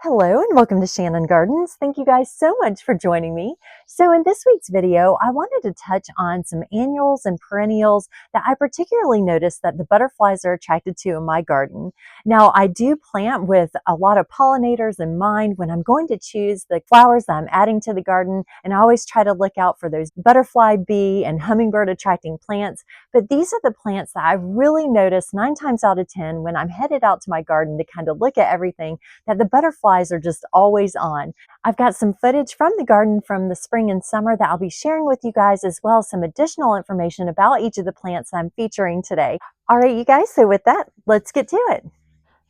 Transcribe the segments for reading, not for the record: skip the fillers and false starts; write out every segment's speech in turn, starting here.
Hello and welcome to Shannon Gardens. Thank you guys so much for joining me. So in this week's video, I wanted to touch on some annuals and perennials that I particularly noticed that the butterflies are attracted to in my garden. Now I do plant with a lot of pollinators in mind when I'm going to choose the flowers that I'm adding to the garden, and I always try to look out for those butterfly, bee, and hummingbird attracting plants. But these are the plants that I really notice 9 times out of 10 when I'm headed out to my garden to kind of look at everything, that the butterflies are just always on. I've got some footage from the garden from the spring and summer that I'll be sharing with you guys, as well as some additional information about each of the plants I'm featuring today. All right, you guys, so with that, let's get to it.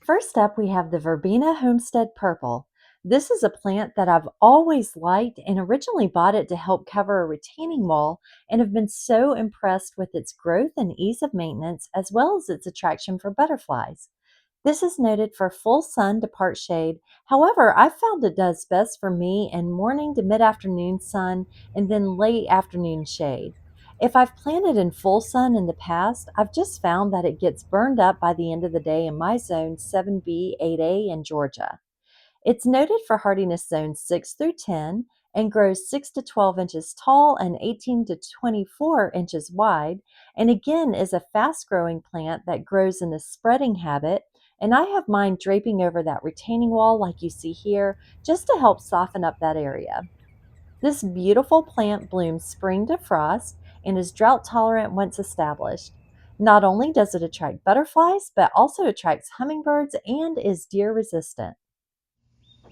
First up, we have the Verbena Homestead Purple. This is a plant that I've always liked and originally bought it to help cover a retaining wall, and have been so impressed with its growth and ease of maintenance, as well as its attraction for butterflies. This is noted for full sun to part shade. However, I've found it does best for me in morning to mid-afternoon sun and then late afternoon shade. If I've planted in full sun in the past, I've just found that it gets burned up by the end of the day in my zone 7B, 8A in Georgia. It's noted for hardiness zones 6 through 10 and grows 6 to 12 inches tall and 18 to 24 inches wide, and again is a fast growing plant that grows in a spreading habit. And I have mine draping over that retaining wall like you see here, just to help soften up that area. This beautiful plant blooms spring to frost and is drought tolerant once established. Not only does it attract butterflies, but also attracts hummingbirds and is deer resistant.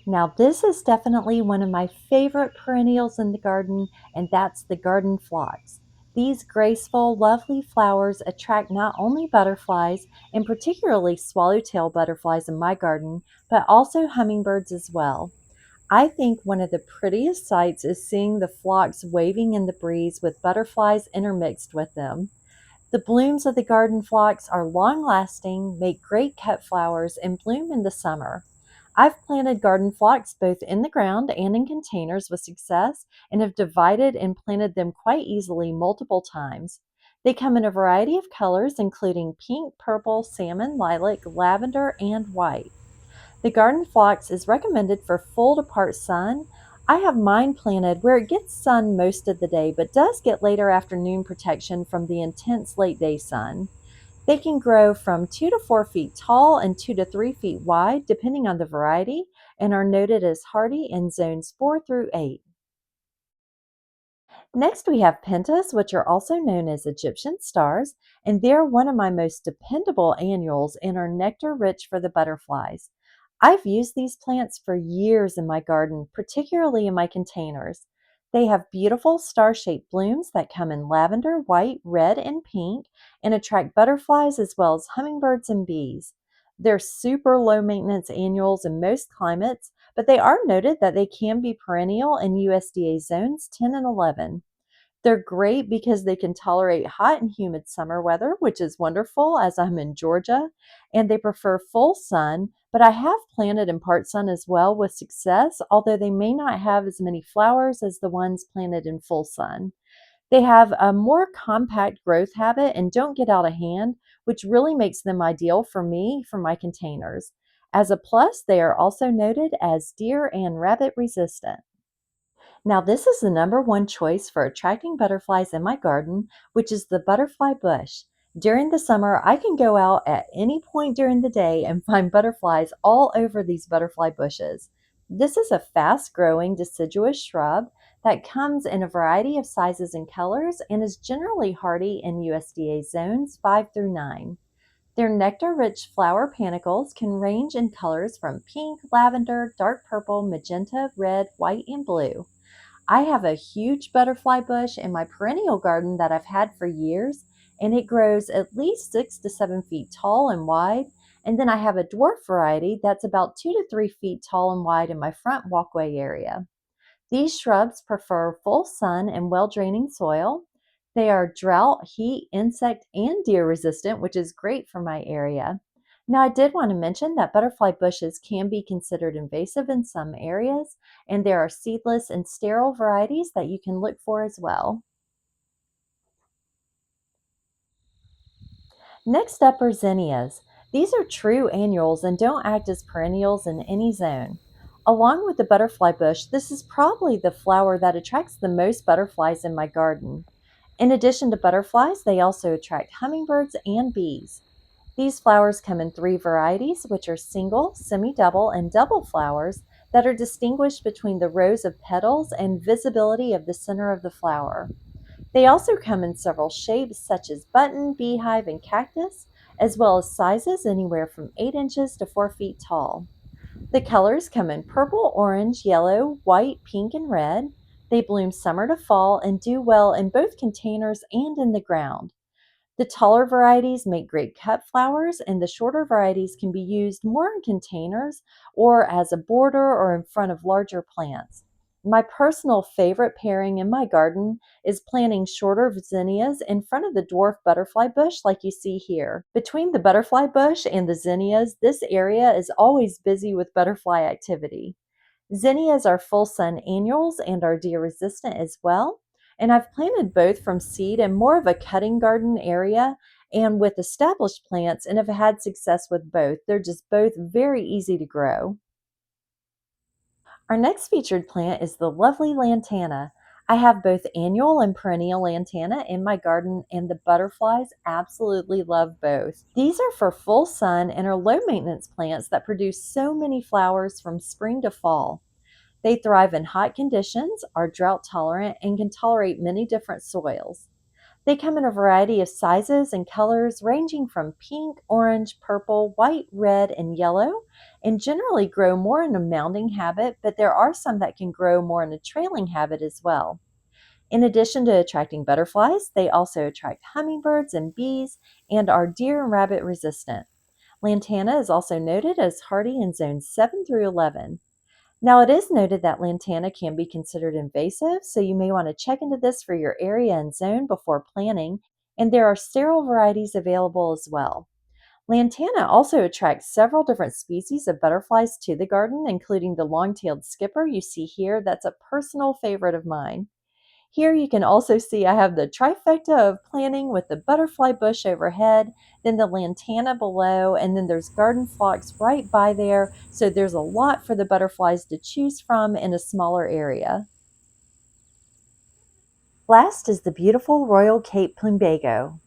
Now, this is definitely one of my favorite perennials in the garden, and that's the garden phlox. These graceful, lovely flowers attract not only butterflies, and particularly swallowtail butterflies in my garden, but also hummingbirds as well. I think one of the prettiest sights is seeing the phlox waving in the breeze with butterflies intermixed with them. The blooms of the garden phlox are long lasting, make great cut flowers, and bloom in the summer. I've planted garden phlox both in the ground and in containers with success, and have divided and planted them quite easily multiple times. They come in a variety of colors, including pink, purple, salmon, lilac, lavender, and white. The garden phlox is recommended for full to part sun. I have mine planted where it gets sun most of the day, but does get later afternoon protection from the intense late day sun. They can grow from 2 to 4 feet tall and 2 to 3 feet wide, depending on the variety, and are noted as hardy in zones 4 through 8. Next, we have pentas, which are also known as Egyptian stars, and they're one of my most dependable annuals and are nectar rich for the butterflies. I've used these plants for years in my garden, particularly in my containers. They have beautiful star-shaped blooms that come in lavender, white, red, and pink, and attract butterflies as well as hummingbirds and bees. They're super low maintenance annuals in most climates, but they are noted that they can be perennial in USDA zones 10 and 11. They're great because they can tolerate hot and humid summer weather, which is wonderful as I'm in Georgia, and they prefer full sun, but I have planted in part sun as well with success, although they may not have as many flowers as the ones planted in full sun. They have a more compact growth habit and don't get out of hand, which really makes them ideal for me for my containers. As a plus, they are also noted as deer and rabbit resistant. Now, this is the number one choice for attracting butterflies in my garden, which is the butterfly bush. During the summer, I can go out at any point during the day and find butterflies all over these butterfly bushes. This is a fast growing deciduous shrub that comes in a variety of sizes and colors and is generally hardy in USDA zones 5 through 9. Their nectar rich flower panicles can range in colors from pink, lavender, dark purple, magenta, red, white, and blue. I have a huge butterfly bush in my perennial garden that I've had for years, and it grows at least 6 to 7 feet tall and wide. And then I have a dwarf variety that's about 2 to 3 feet tall and wide in my front walkway area. These shrubs prefer full sun and well draining soil. They are drought, heat, insect, and deer resistant, which is great for my area. Now, I did want to mention that butterfly bushes can be considered invasive in some areas, and there are seedless and sterile varieties that you can look for as well. Next up are zinnias. These are true annuals and don't act as perennials in any zone. Along with the butterfly bush, this is probably the flower that attracts the most butterflies in my garden. In addition to butterflies, they also attract hummingbirds and bees. These flowers come in three varieties, which are single, semi-double, and double flowers that are distinguished between the rows of petals and visibility of the center of the flower. They also come in several shapes such as button, beehive, and cactus, as well as sizes anywhere from 8 inches to 4 feet tall. The colors come in purple, orange, yellow, white, pink, and red. They bloom summer to fall and do well in both containers and in the ground. The taller varieties make great cut flowers, and the shorter varieties can be used more in containers or as a border or in front of larger plants. My personal favorite pairing in my garden is planting shorter zinnias in front of the dwarf butterfly bush like you see here. Between the butterfly bush and the zinnias, this area is always busy with butterfly activity. Zinnias are full sun annuals and are deer resistant as well. And I've planted both from seed in more of a cutting garden area and with established plants and have had success with both. They're just both very easy to grow. Our next featured plant is the lovely lantana. I have both annual and perennial lantana in my garden, and the butterflies absolutely love both. These are for full sun and are low maintenance plants that produce so many flowers from spring to fall. They thrive in hot conditions, are drought tolerant, and can tolerate many different soils. They come in a variety of sizes and colors ranging from pink, orange, purple, white, red, and yellow, and generally grow more in a mounding habit, but there are some that can grow more in a trailing habit as well. In addition to attracting butterflies, they also attract hummingbirds and bees and are deer and rabbit resistant. Lantana is also noted as hardy in zones 7 through 11. Now, it is noted that lantana can be considered invasive, so you may want to check into this for your area and zone before planting, and there are sterile varieties available as well. Lantana also attracts several different species of butterflies to the garden, including the long-tailed skipper you see here. That's a personal favorite of mine. Here you can also see I have the trifecta of planting with the butterfly bush overhead, then the lantana below, and then there's garden phlox right by there. So there's a lot for the butterflies to choose from in a smaller area. Last is the beautiful Royal Cape Plumbago.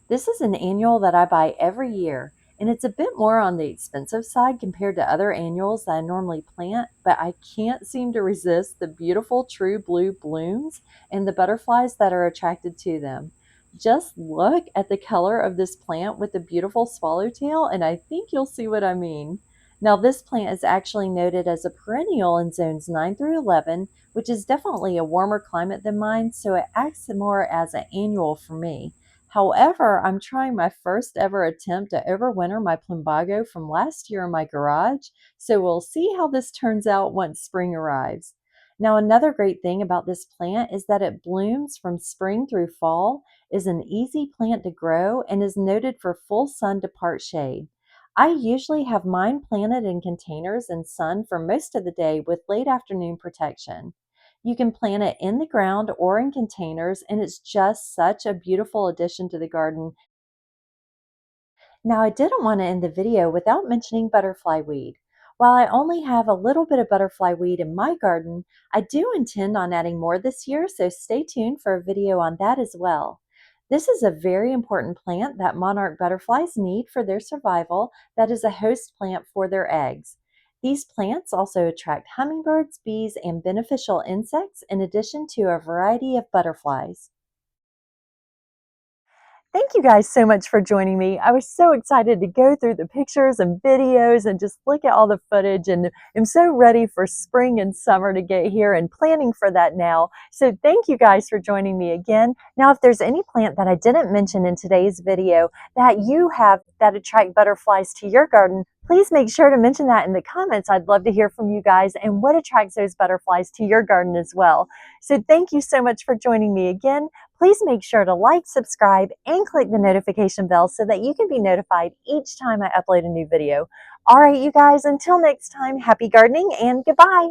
This is an annual that I buy every year, and it's a bit more on the expensive side compared to other annuals that I normally plant, but I can't seem to resist the beautiful true blue blooms and the butterflies that are attracted to them. Just look at the color of this plant with the beautiful swallowtail, and I think you'll see what I mean. Now, this plant is actually noted as a perennial in zones 9 through 11, which is definitely a warmer climate than mine, so it acts more as an annual for me. However, I'm trying my first ever attempt to overwinter my Plumbago from last year in my garage, so we'll see how this turns out once spring arrives. Now, another great thing about this plant is that it blooms from spring through fall, is an easy plant to grow, and is noted for full sun to part shade. I usually have mine planted in containers in sun for most of the day with late afternoon protection. You can plant it in the ground or in containers, and it's just such a beautiful addition to the garden. Now, I didn't want to end the video without mentioning butterfly weed. While I only have a little bit of butterfly weed in my garden, I do intend on adding more this year, so stay tuned for a video on that as well. This is a very important plant that monarch butterflies need for their survival, that is a host plant for their eggs. These plants also attract hummingbirds, bees, and beneficial insects in addition to a variety of butterflies. Thank you guys so much for joining me. I was so excited to go through the pictures and videos and just look at all the footage, and I'm so ready for spring and summer to get here and planning for that now. So thank you guys for joining me again. Now, if there's any plant that I didn't mention in today's video that you have that attract butterflies to your garden, please make sure to mention that in the comments. I'd love to hear from you guys and what attracts those butterflies to your garden as well. So thank you so much for joining me again. Please make sure to like, subscribe, and click the notification bell so that you can be notified each time I upload a new video. All right, you guys, until next time, happy gardening and goodbye.